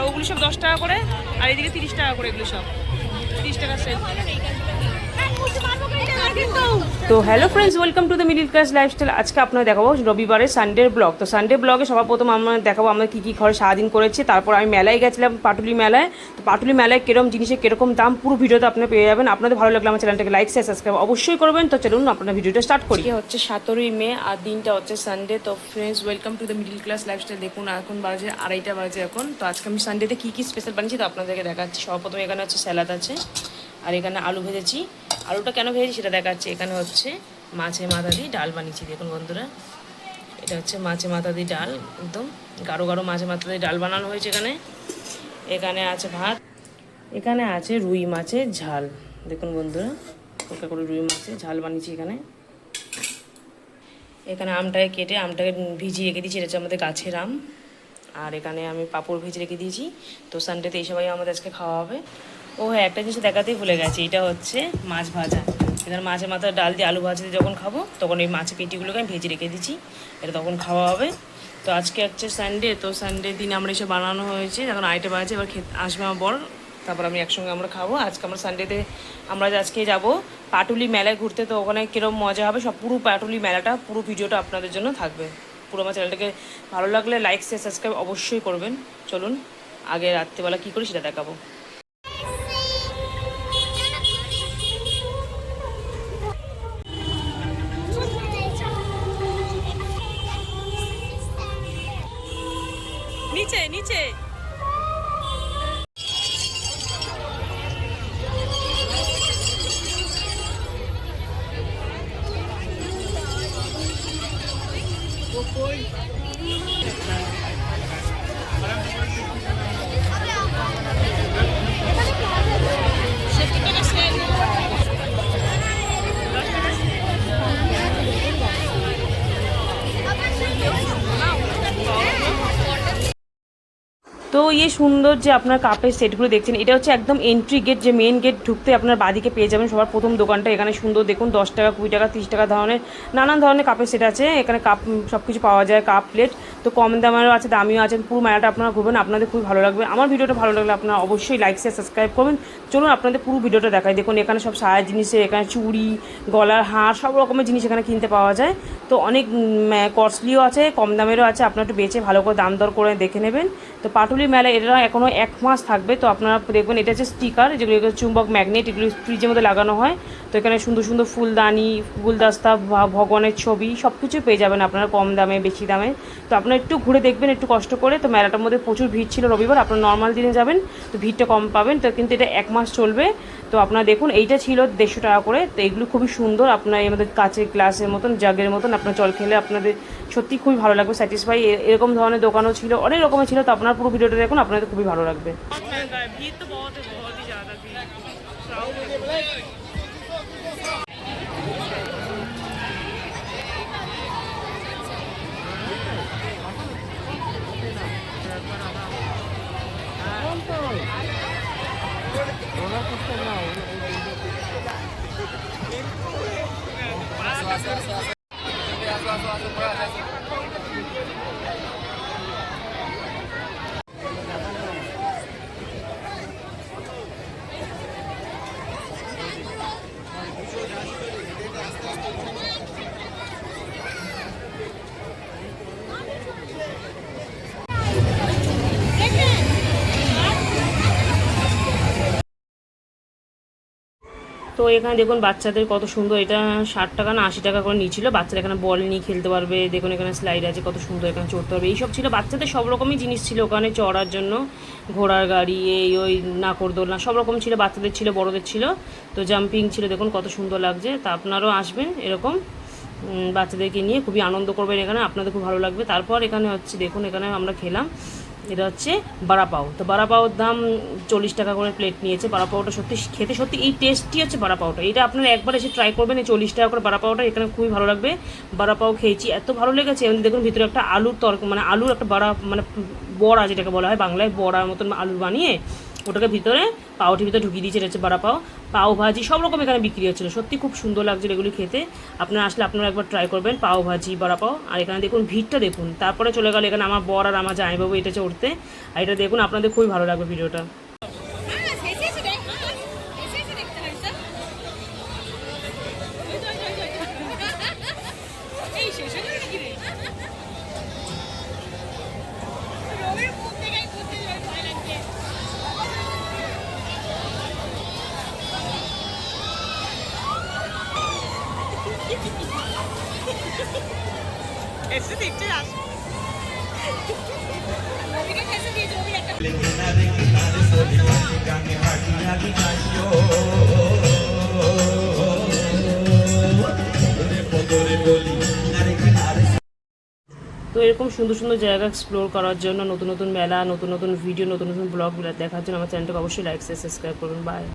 ওগুলো সব 10 টাকা করে, আর এদিকে 30 টাকা করে, এগুলো সব 30 টাকা সেল। তো hello friends, welcome to the middle class lifestyle. আজকে আপনারা দেখাবো রবিবারের সানডের ব্লগ। তো সানডে ব্লগে সবার প্রথম আমরা দেখাবো আমরা কী কী ঘরে সারাদিন করেছি। তারপর আমি মেলায় গেছিলাম, পাটুলি মেলায়। তো পাটুলি মেলায় কিরকম জিনিসের কিরকম দাম পুরো ভিডিওতে আপনারা পেয়ে যাবেন। আপনাদের ভালো লাগলে আমার চ্যানেলটাকে লাইক শেয়ার সাবস্ক্রাইব অবশ্যই করবেন। তো চলুন আপনারা ভিডিওটা স্টার্ট করি। হচ্ছে 17ই মে আর দিনটা হচ্ছে সানডে। তো friends, welcome to the middle class lifestyle. দেখুন এখন বাজে 2:30 বাজে এখন। তো আজকে আমি সানডেতে কী কী স্পেশাল বানিয়েছি তো আপনাদেরকে দেখাচ্ছি। সর্বপ্রথম এখানে হচ্ছে স্যালাড আছে, আর এখানে আলু ভেজেছি। আলুটা কেন ভেজেছি সেটা দেখাচ্ছি। এখানে হচ্ছে মাছের মাথা দিয়ে ডাল বানিয়েছি। দেখুন বন্ধুরা, এটা হচ্ছে মাছের মাথা দিয়ে ডাল, একদম গাঢ় গাঢ় মাছের মাথা দিয়ে ডাল বানানো হয়েছে এখানে। এখানে আছে ভাত, এখানে আছে রুই মাছের ঝাল। দেখুন বন্ধুরা, হালকা করে রুই মাছের ঝাল বানিয়েছি এখানে। এখানে আমটাকে কেটে আমটাকে ভিজিয়ে রেখে দিয়েছি, এটা হচ্ছে আমাদের গাছের আম। আর এখানে আমি পাঁপড় ভেজে রেখে দিয়েছি। তো সানডেতে এই সবাই আমাদের আজকে খাওয়া হবে। ও হ্যাঁ, একটা জিনিস দেখাতেই ভুলে গেছি, এটা হচ্ছে মাছ ভাজা। এখানে মাছের মাথা ডাল দিয়ে আলু ভাজা দিয়ে যখন খাবো তখন এই মাছের পেটিগুলোকে আমি ভেজে রেখে দিচ্ছি, এটা তখন খাওয়া হবে। তো আজকে হচ্ছে সানডে, তো সানডে দিন আমরা এসব বানানো হয়েছে। এখন 2:30 বাজে, এবার আসবে আমার বর, তারপর আমি একসঙ্গে আমরা খাবো। আজকে আমরা সানডেতে আমরা আজকে যাব পাটুলি মেলায় ঘুরতে। তো ওখানে কীরকম মজা হবে সব পুরো পাটুলি মেলাটা পুরো ভিডিওটা আপনাদের জন্য থাকবে। পুরো আমার চ্যানেলটাকে ভালো লাগলে লাইক শেয়ার সাবস্ক্রাইব অবশ্যই করবেন। চলুন আগে রাত্রিবেলা কী করি সেটা দেখাবো। নিচে নিচে তো এই সুন্দর যে আপনার কাপের সেটগুলো দেখছেন, এটা হচ্ছে একদম এন্ট্রি গেট, যে মেন গেট ঢুকতে আপনার বাদিকে পেয়ে যাবেন সবার প্রথম দোকানটা। এখানে সুন্দর দেখুন 10 টাকা 20 টাকা 30 টাকা ধরনের নানান ধরনের কাপের সেট আছে। এখানে কাপ সব কিছু পাওয়া যায়, কাপ প্লেট। তো কম দামেরও আছে, দামিও আছে। পুরো মেলাটা আপনারা ঘুরবেন, আপনাদের খুবই ভালো লাগবে। আমার ভিডিওটা ভালো লাগলে আপনারা অবশ্যই লাইক শেয়ার সাবস্ক্রাইব করবেন। চলুন আপনাদের পুরো ভিডিওটা দেখাই। দেখুন এখানে সব সায়া জিনিসের, এখানে চুড়ি, গলার হার, সব রকমের জিনিস এখানে কিনতে পাওয়া যায়। তো অনেক কস্টলিও আছে, কম দামেরও আছে। আপনারা একটু বেছে ভালো করে দাম দর করে দেখে নেবেন। তো পাটুলি মেলা এটা এখনও 1 মাস থাকবে। তো আপনারা দেখবেন এটা হচ্ছে স্টিকার, যেগুলো চুম্বক ম্যাগনেট, এগুলো ফ্রিজের মধ্যে লাগানো হয়। তো এখানে সুন্দর সুন্দর ফুলদানি, গুলদস্তা, ভগবানের ছবি সব কিছু পেয়ে যাবেন আপনারা কম দামে বেশি দামে। তো আপনারা একটু ঘুরে দেখবেন একটু কষ্ট করে। তো মেলাটার মধ্যে প্রচুর ভিড় ছিল রবিবার, আপনারা নর্মাল দিনে যাবেন তো ভিড়টা কম পাবেন। তো কিন্তু এটা 1 মাস চলবে। তো আপনারা দেখুন এইটা ছিল 150 টাকা করে। তো এগুলো খুবই সুন্দর, আপনার আমাদের কাচের গ্লাসের মতন, জাগের মতন। আপনার জল খেলে আপনাদের সত্যি খুবই ভালো লাগবে, স্যাটিসফাই। এরকম ধরনের দোকানও ছিল, অনেক রকমের ছিল। তো আপনার পুরো ভিডিওটা দেখুন, আপনাদের খুবই ভালো লাগবে। তো এখানে দেখুন বাচ্চাদের কত সুন্দর, এটা 60 টাকা না 80 টাকা করে নিয়েছিল। বাচ্চারা এখানে বল নিয়ে খেলতে পারবে। দেখুন এখানে স্লাইড আছে, কত সুন্দর, এখানে চড়তে পারবে। এইসব ছিল বাচ্চাদের, সব রকমই জিনিস ছিল ওখানে চড়ার জন্য। ঘোড়ার গাড়ি, এই ওই নাকরদোলনা সব রকম ছিল, বাচ্চাদের ছিল বড়দের ছিল। তো জাম্পিং ছিল, দেখুন কত সুন্দর লাগছে। তা আপনারাও আসবেন এরকম বাচ্চাদেরকে নিয়ে, খুবই আনন্দ করবেন এখানে, আপনাদের খুব ভালো লাগবে। তারপর এখানে হচ্ছে দেখুন এখানে আমরা খেলাম, এটা হচ্ছে বড়াপাও। তো বড়াপাওর দাম 40 টাকা করে প্লেট নিয়েছে। বড়াপাওটা সত্যি খেতে সত্যি এই টেস্টই হচ্ছে বড়াপাওটা। এটা আপনারা একবার এসে ট্রাই করবেন, এই 40 টাকা করে বড়াপাওটা এখানে খুবই ভালো লাগবে। বড়াপাও খেয়েছি, এত ভালো লেগেছে। এবং দেখুন ভিতরে একটা আলুর মানে আলুর একটা বড়া, মানে বড়া যেটাকে বলা হয় বাংলায়, বড়ার মতন আলু বানিয়ে ওটাকে ভিতরে পাউটির ভিতরে ঢুকিয়ে দিয়েছে, এটা হচ্ছে বড়া পাও, পাও ভাজি সব রকম এখানে বিক্রি হচ্ছিলো। সত্যি খুব সুন্দর লাগছিল এগুলি খেতে। আপনারা আসলে আপনারা একবার ট্রাই করবেন পাও ভাজি বড়া পাও। আর এখানে দেখুন ভিড়টা দেখুন। তারপরে চলে গেল এখানে আমার বর আর আমার জামাইবাবু এটা চড়তে। আর এটা দেখুন, আপনাদের খুবই ভালো লাগবে ভিডিওটা। তো এরকম সুন্দর সুন্দর জায়গা এক্সপ্লোর করার জন্য, নতুন নতুন মেলা, নতুন নতুন ভিডিও, নতুন নতুন ব্লগগুলো দেখার জন্য আমার চ্যানেলটাকে অবশ্যই লাইক সাবস্ক্রাইব করুন। বাই।